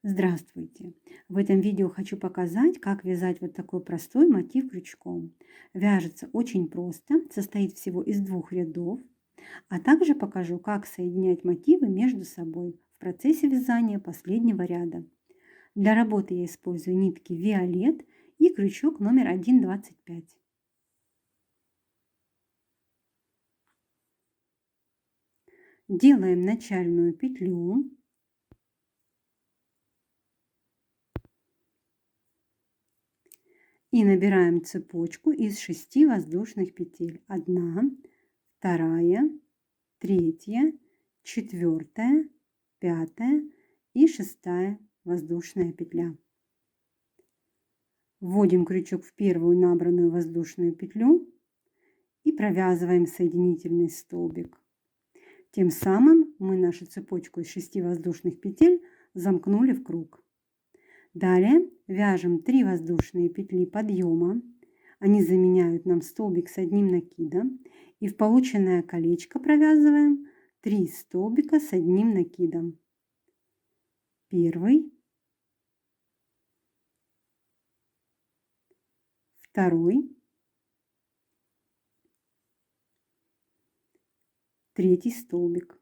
Здравствуйте! В этом видео хочу показать, как вязать вот такой простой мотив крючком. Вяжется очень просто, состоит всего из 2 рядов, а также покажу, как соединять мотивы между собой в процессе вязания последнего ряда. Для работы я использую нитки Виолет и крючок номер 1,25. Делаем начальную петлю. И набираем цепочку из 6 воздушных петель. 1, 2, 3, 4, 5 и 6 воздушная петля. Вводим крючок в первую набранную воздушную петлю и провязываем соединительный столбик. Тем самым мы нашу цепочку из 6 воздушных петель замкнули в круг. Далее вяжем 3 воздушные петли подъема. Они заменяют нам столбик с одним накидом. И в полученное колечко провязываем 3 столбика с одним накидом. Первый, второй, третий столбик.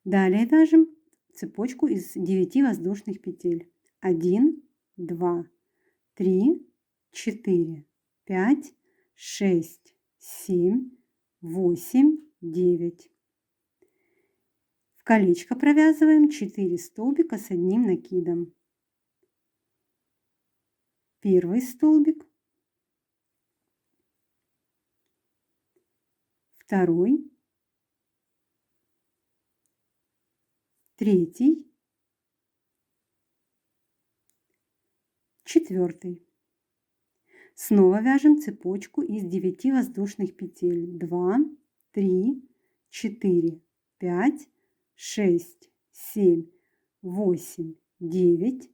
Далее вяжем цепочку из 9 воздушных петель. 1, 2, 3, 4, 5, 6, 7, 8, 9. В колечко провязываем 4 столбика с одним накидом. Первый столбик, второй, третий, четвертый. Снова вяжем цепочку из 9 воздушных петель. 2, 3, 4, 5, 6, 7, 8, 9.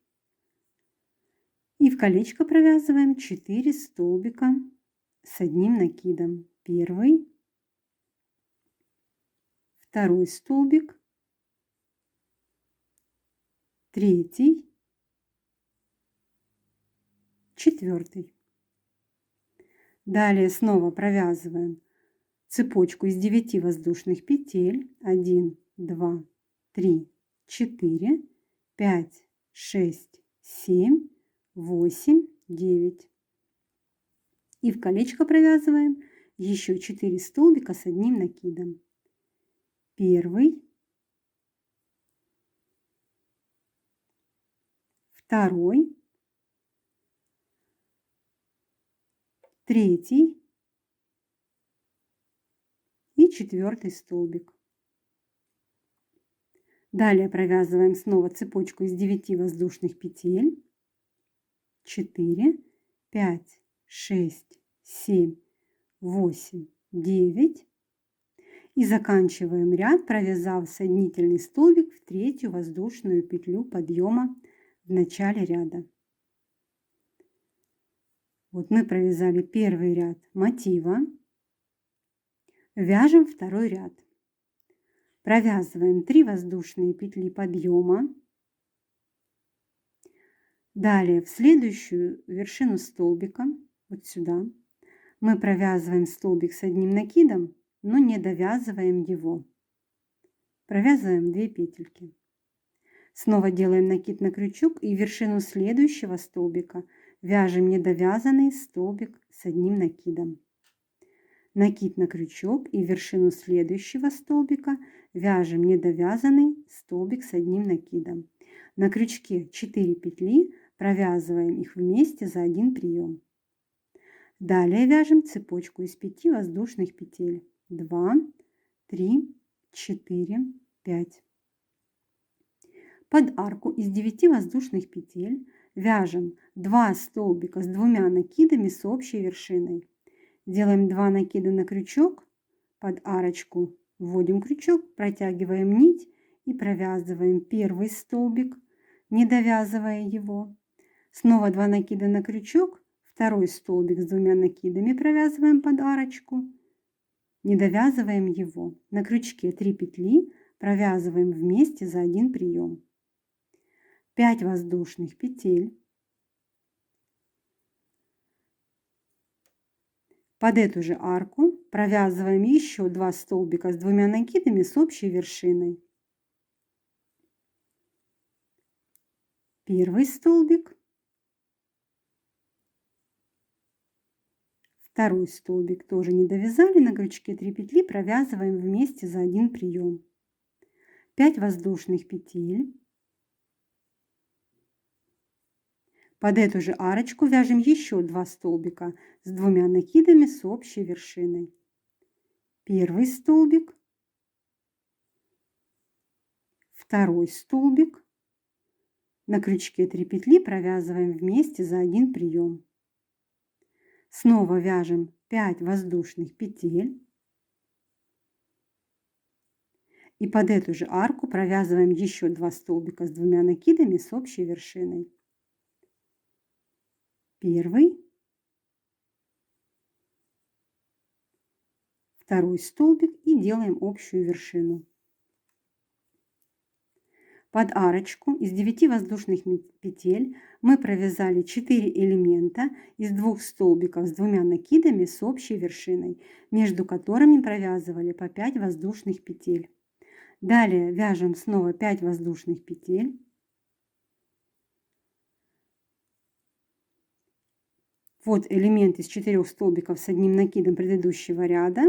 И в колечко провязываем 4 столбика с одним накидом. Первый, второй столбик, третий, четвертый. Далее снова провязываем цепочку из 9 воздушных петель. 1, 2, 3, 4, 5, 6, 7, 8, 9. И в колечко провязываем еще 4 столбика с одним накидом. Первый, второй, третий и четвертый столбик. Далее провязываем снова цепочку из 9 воздушных петель. 4, 5, 6, 7, 8, 9. И заканчиваем ряд, провязав соединительный столбик в третью воздушную петлю подъема в начале ряда. Вот мы провязали первый ряд мотива. Вяжем второй ряд. Провязываем 3 воздушные петли подъема. Далее в следующую вершину столбика, вот сюда, мы провязываем столбик с одним накидом, но не довязываем его. Провязываем 2 петельки. Снова делаем накид на крючок и в вершину следующего столбика вяжем недовязанный столбик с одним накидом. Накид на крючок и в вершину следующего столбика вяжем недовязанный столбик с одним накидом. На крючке 4 петли, провязываем их вместе за один прием. Далее вяжем цепочку из 5 воздушных петель. 2, 3, 4, 5. Под арку из 9 воздушных петель вяжем 2 столбика с 2 накидами с общей вершиной. Делаем 2 накида на крючок под арочку, вводим крючок, протягиваем нить и провязываем первый столбик, не довязывая его. Снова 2 накида на крючок, второй столбик с 2 накидами провязываем под арочку, не довязываем его. На крючке 3 петли, провязываем вместе за один прием. 5 воздушных петель. Под эту же арку провязываем еще 2 столбика с 2 накидами с общей вершиной. Первый столбик, второй столбик тоже не довязали, на крючке 3 петли провязываем вместе за один прием. 5 воздушных петель. Под эту же арочку вяжем еще 2 столбика с 2 накидами с общей вершиной. Первый столбик, второй столбик. На крючке 3 петли провязываем вместе за один прием. Снова вяжем 5 воздушных петель. И под эту же арку провязываем еще 2 столбика с 2 накидами с общей вершиной. Первый, второй столбик и делаем общую вершину. Под арочку из 9 воздушных петель мы провязали 4 элемента из 2 столбиков с 2 накидами с общей вершиной, между которыми провязывали по 5 воздушных петель. Далее вяжем снова 5 воздушных петель. Вот элемент из 4 столбиков с одним накидом предыдущего ряда.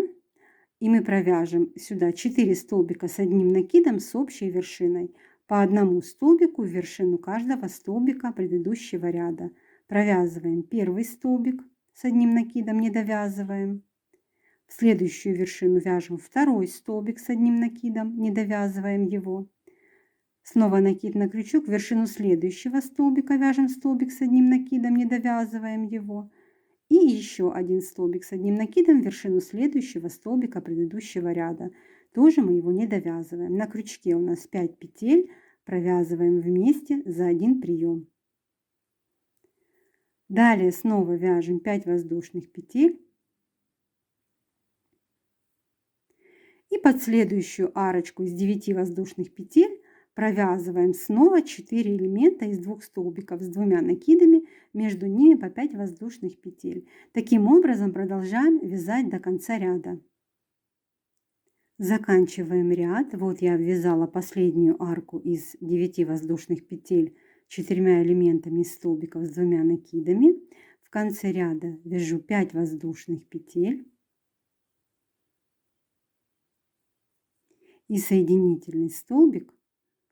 И мы провяжем сюда 4 столбика с одним накидом с общей вершиной. По одному столбику в вершину каждого столбика предыдущего ряда. Провязываем первый столбик с одним накидом, не довязываем. В следующую вершину вяжем второй столбик с одним накидом, не довязываем его. Снова накид на крючок, в вершину следующего столбика вяжем столбик с одним накидом, не довязываем его. И еще один столбик с одним накидом в вершину следующего столбика предыдущего ряда. Тоже мы его не довязываем. На крючке у нас 5 петель, провязываем вместе за один прием. Далее снова вяжем 5 воздушных петель. И под следующую арочку из 9 воздушных петель провязываем снова 4 элемента из 2 столбиков с 2 накидами, между ними по 5 воздушных петель. Таким образом продолжаем вязать до конца ряда. Заканчиваем ряд. Вот я ввязала последнюю арку из 9 воздушных петель 4 элементами из столбиков с 2 накидами. В конце ряда вяжу 5 воздушных петель и соединительный столбик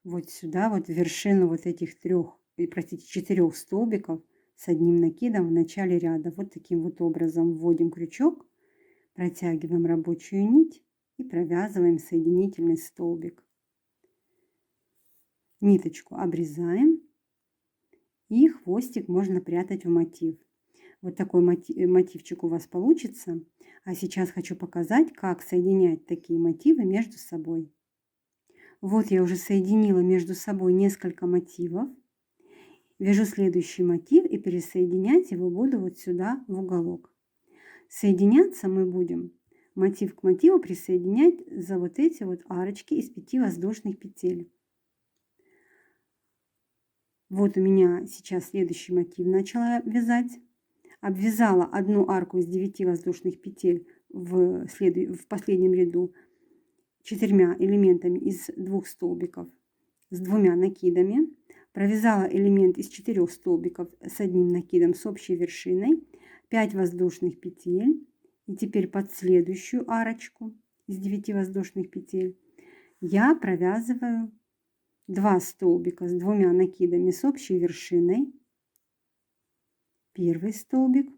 вот сюда, вот в вершину вот этих 4 столбиков с одним накидом в начале ряда. Вот таким вот образом вводим крючок, протягиваем рабочую нить и провязываем соединительный столбик. Ниточку обрезаем и хвостик можно прятать в мотив. Вот такой мотивчик у вас получится. А сейчас хочу показать, как соединять такие мотивы между собой. Вот я уже соединила между собой несколько мотивов. Вяжу следующий мотив и пересоединять его буду вот сюда в уголок. Соединяться мы будем мотив к мотиву присоединять за вот эти вот арочки из 5 воздушных петель. Вот у меня сейчас следующий мотив начала вязать. Обвязала одну арку из 9 воздушных петель в последнем ряду 4 элементами из 2 столбиков с 2 накидами. Провязала элемент из 4 столбиков с одним накидом с общей вершиной, 5 воздушных петель. И теперь под следующую арочку из 9 воздушных петель я провязываю 2 столбика с 2 накидами с общей вершиной. Первый столбик,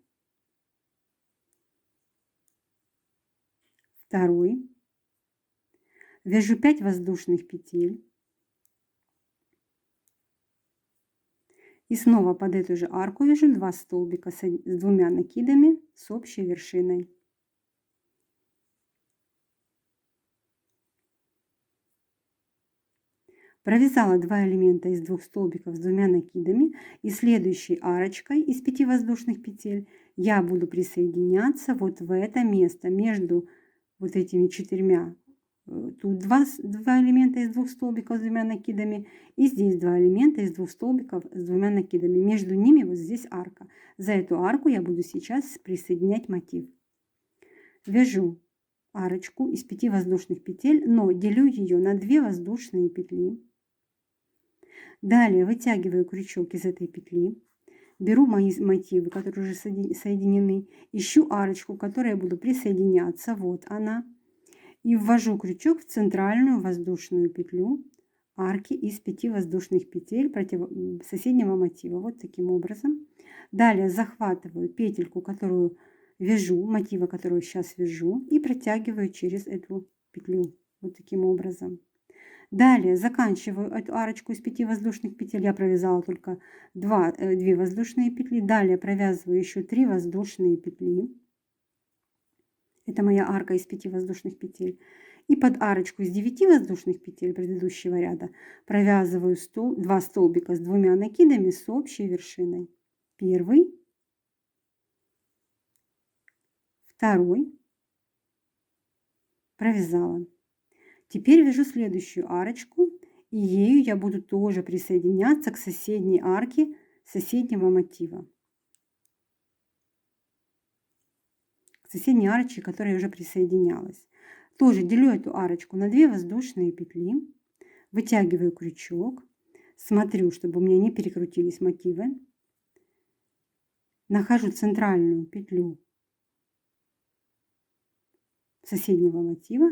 второй. Вяжу 5 воздушных петель. И снова под эту же арку вяжу 2 столбика с 2 накидами с общей вершиной. Провязала 2 элемента из 2 столбиков с 2 накидами. И следующей арочкой из 5 воздушных петель я буду присоединяться вот в это место между вот этими 4 тут два элемента из 2 столбиков с 2 накидами, и здесь 2 элемента из 2 столбиков с 2 накидами. Между ними вот здесь арка. За эту арку я буду сейчас присоединять мотив. Вяжу арочку из 5 воздушных петель, но делю ее на 2 воздушные петли. Далее вытягиваю крючок из этой петли. Беру мои мотивы, которые уже соединены, ищу арочку, к которой я буду присоединяться, вот она, и ввожу крючок в центральную воздушную петлю арки из 5 воздушных петель соседнего мотива, вот таким образом. Далее захватываю петельку, которую вяжу, мотива, которую сейчас вяжу, и протягиваю через эту петлю, вот таким образом. Далее заканчиваю эту арочку из 5 воздушных петель. Я провязала только 2 воздушные петли. Далее провязываю еще 3 воздушные петли. Это моя арка из 5 воздушных петель. И под арочку из 9 воздушных петель предыдущего ряда провязываю 2 столбика с 2 накидами с общей вершиной. Первый, второй, провязала. Теперь вяжу следующую арочку, и ею я буду тоже присоединяться к соседней арке соседнего мотива. К соседней арочке, к которой я уже присоединялась. Тоже делю эту арочку на 2 воздушные петли, вытягиваю крючок, смотрю, чтобы у меня не перекрутились мотивы, нахожу центральную петлю соседнего мотива,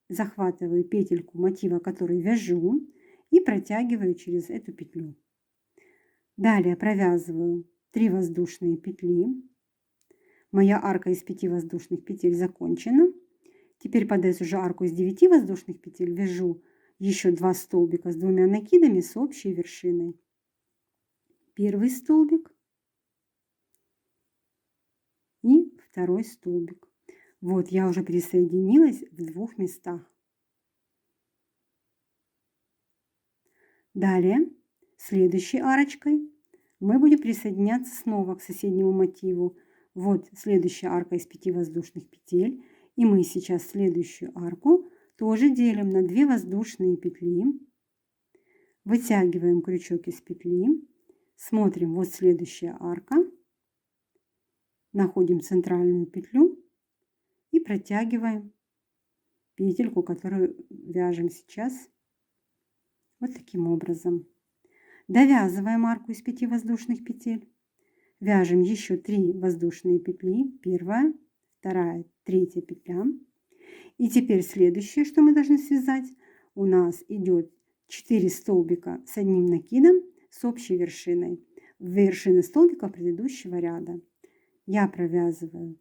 захватываю петельку мотива, который вяжу, и протягиваю через эту петлю. Далее провязываю 3 воздушные петли. Моя арка из 5 воздушных петель закончена. Теперь под эту же арку из 9 воздушных петель вяжу еще 2 столбика с 2 накидами с общей вершиной. Первый столбик и второй столбик. Вот я уже присоединилась в 2 местах. Далее, следующей арочкой мы будем присоединяться снова к соседнему мотиву. Вот следующая арка из 5 воздушных петель. И мы сейчас следующую арку тоже делим на 2 воздушные петли. Вытягиваем крючок из петли. Смотрим, вот следующая арка. Находим центральную петлю и протягиваем петельку, которую вяжем сейчас. Вот таким образом. Довязываем арку из 5 воздушных петель. Вяжем еще 3 воздушные петли. Первая, вторая, третья петля. И теперь следующее, что мы должны связать, у нас идет 4 столбика с одним накидом с общей вершиной. В вершины столбика предыдущего ряда. Я провязываю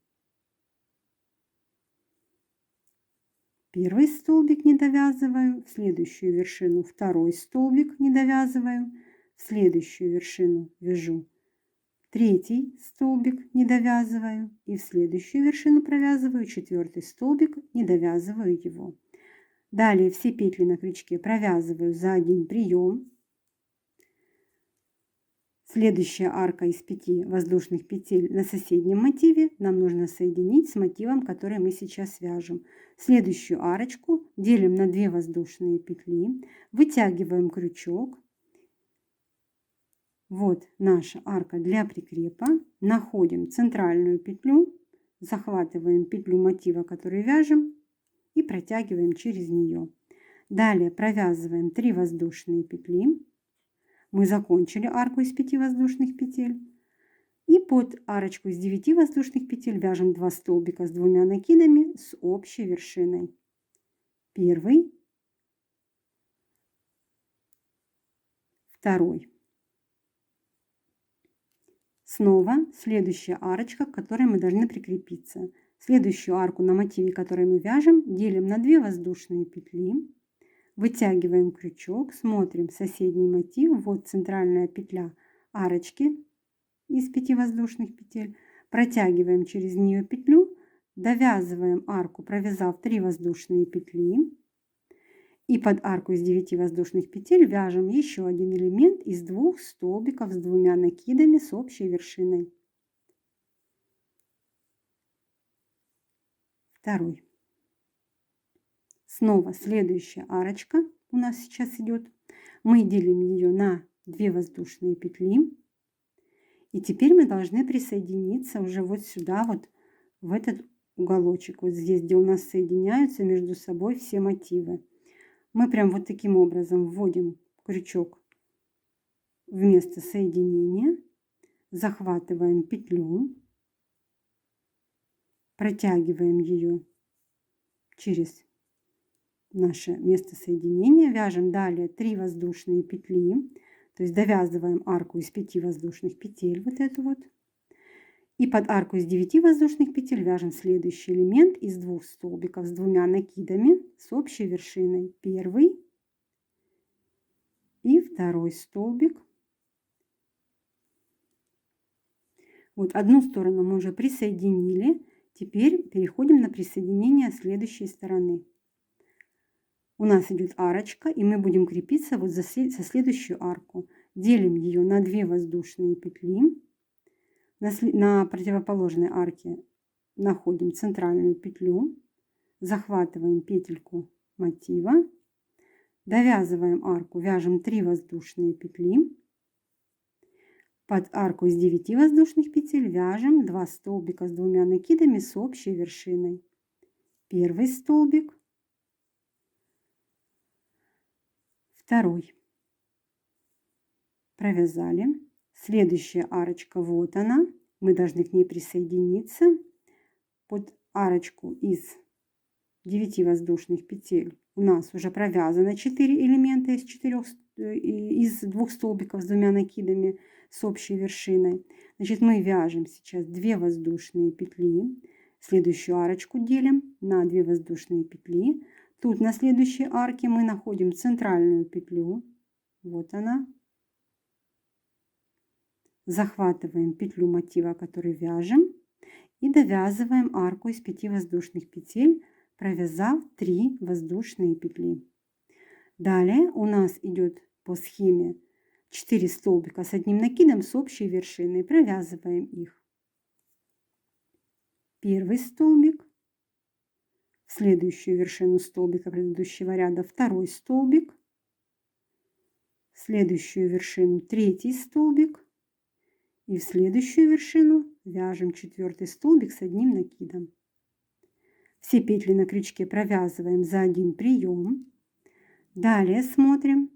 первый столбик, не довязываю, в следующую вершину второй столбик, не довязываю, в следующую вершину вяжу третий столбик, не довязываю, и в следующую вершину провязываю 4 столбик, не довязываю его. Далее все петли на крючке провязываю за один прием. Следующая арка из 5 воздушных петель на соседнем мотиве нам нужно соединить с мотивом, который мы сейчас вяжем. Следующую арочку делим на 2 воздушные петли, вытягиваем крючок. Вот наша арка для прикрепа. Находим центральную петлю, захватываем петлю мотива, который вяжем, и протягиваем через нее. Далее провязываем 3 воздушные петли. Мы закончили арку из 5 воздушных петель. И под арочку из 9 воздушных петель вяжем 2 столбика с 2 накидами с общей вершиной. Первый, второй. Снова следующая арочка, к которой мы должны прикрепиться. Следующую арку на мотиве, который мы вяжем, делим на 2 воздушные петли. Вытягиваем крючок, смотрим соседний мотив. Вот центральная петля арочки из 5 воздушных петель. Протягиваем через нее петлю, довязываем арку, провязав 3 воздушные петли. И под арку из 9 воздушных петель вяжем еще один элемент из 2 столбиков с 2 накидами с общей вершиной. Второй. Снова следующая арочка у нас сейчас идет. Мы делим ее на 2 воздушные петли. И теперь мы должны присоединиться уже вот сюда, вот в этот уголочек, вот здесь, где у нас соединяются между собой все мотивы. Мы прям вот таким образом вводим крючок в место соединения, захватываем петлю, протягиваем ее через наше место соединения, вяжем далее 3 воздушные петли, то есть довязываем арку из 5 воздушных петель, вот эту вот. И под арку из 9 воздушных петель вяжем следующий элемент из 2 столбиков с 2 накидами с общей вершиной. Первый и второй столбик. Вот одну сторону мы уже присоединили. Теперь переходим на присоединение следующей стороны. У нас идет арочка, и мы будем крепиться вот со следующую арку. Делим ее на 2 воздушные петли. На противоположной арке находим центральную петлю, захватываем петельку мотива, довязываем арку, вяжем 3 воздушные петли. Под арку из 9 воздушных петель вяжем 2 столбика с 2 накидами с общей вершиной. Первый столбик, второй. Провязали. Следующая арочка, вот она. Мы должны к ней присоединиться. Под арочку из 9 воздушных петель у нас уже провязано 4 элемента из 2 столбиков с 2 накидами с общей вершиной. Значит, мы вяжем сейчас 2 воздушные петли. Следующую арочку делим на 2 воздушные петли. Тут на следующей арке мы находим центральную петлю. Вот она. Захватываем петлю мотива, который вяжем, и довязываем арку из 5 воздушных петель, провязав 3 воздушные петли. Далее у нас идет по схеме 4 столбика с 1 накидом с общей вершиной. Провязываем их. Первый столбик, в следующую вершину столбика предыдущего ряда второй столбик, в следующую вершину третий столбик, и в следующую вершину вяжем 4 столбик с 1 накидом. Все петли на крючке провязываем за один прием. Далее смотрим.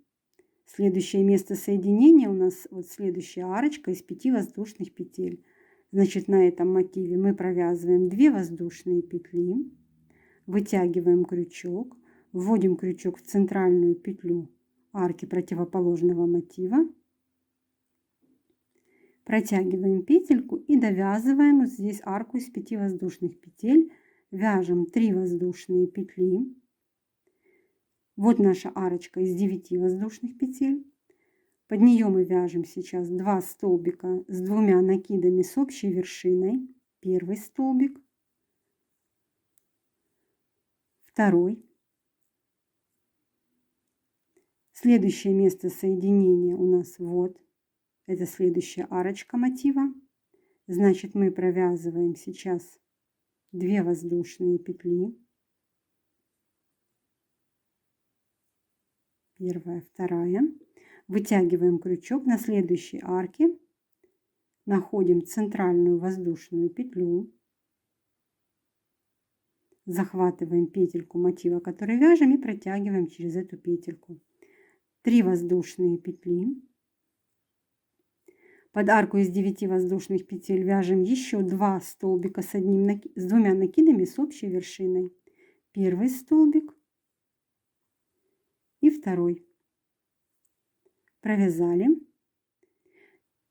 Следующее место соединения у нас вот следующая арочка из 5 воздушных петель. Значит, на этом мотиве мы провязываем 2 воздушные петли, вытягиваем крючок, вводим крючок в центральную петлю арки противоположного мотива, протягиваем петельку и довязываем вот здесь арку из 5 воздушных петель, вяжем 3 воздушные петли. Вот наша арочка из 9 воздушных петель. Под нее мы вяжем сейчас 2 столбика с 2 накидами с общей вершиной. Первый столбик, второй. Следующее место соединения у нас вот. Это следующая арочка мотива. Значит, мы провязываем сейчас 2 воздушные петли. Первая, вторая. Вытягиваем крючок на следующей арке. Находим центральную воздушную петлю. Захватываем петельку мотива, который вяжем, и протягиваем через эту петельку. 3 воздушные петли. Под арку из 9 воздушных петель вяжем еще 2 столбика с 2 накидами с общей вершиной. Первый столбик и второй. Провязали.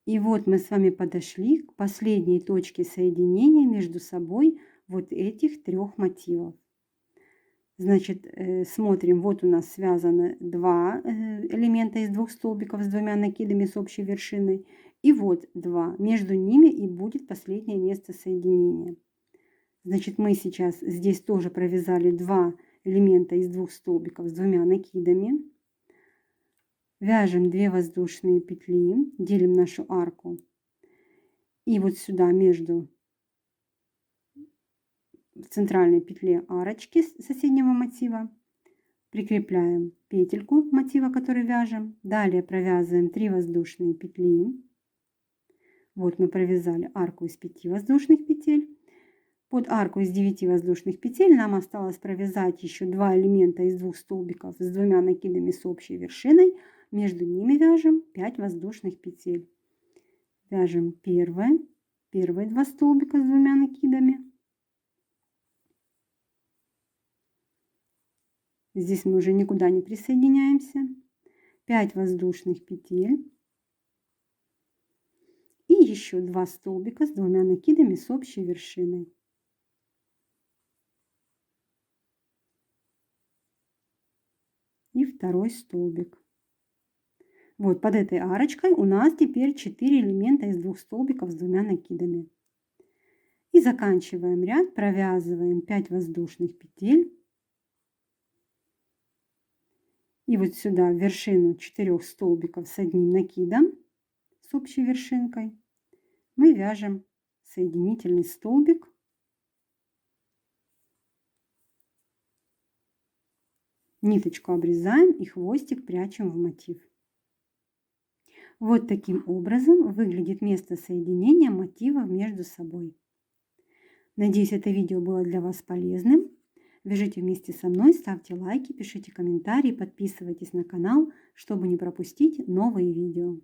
И вот мы с вами подошли к последней точке соединения между собой вот этих 3 мотивов. Значит, смотрим, вот у нас связаны 2 элемента из 2 столбиков с 2 накидами с общей вершиной. И вот 2. Между ними и будет последнее место соединения. Значит, мы сейчас здесь тоже провязали 2 элемента из 2 столбиков с 2 накидами. Вяжем 2 воздушные петли, делим нашу арку. И вот сюда между в центральной петле арочки соседнего мотива Прикрепляем петельку мотива, который вяжем. Далее провязываем 3 воздушные петли. Вот мы провязали арку из 5 воздушных петель. Под арку из 9 воздушных петель нам осталось провязать еще 2 элемента из 2 столбиков с 2 накидами с общей вершиной. Между ними вяжем 5 воздушных петель. Вяжем первые 2 столбика с 2 накидами. Здесь мы уже никуда не присоединяемся. 5 воздушных петель. И еще 2 столбика с 2 накидами с общей вершиной. И второй столбик. Вот под этой арочкой у нас теперь 4 элемента из 2 столбиков с 2 накидами. И заканчиваем ряд, провязываем 5 воздушных петель. И вот сюда в вершину 4 столбиков с 1 накидом с общей вершинкой мы вяжем соединительный столбик. Ниточку обрезаем и хвостик прячем в мотив. Вот таким образом выглядит место соединения мотивов между собой. Надеюсь, это видео было для вас полезным. Вяжите вместе со мной, ставьте лайки, пишите комментарии, подписывайтесь на канал, чтобы не пропустить новые видео.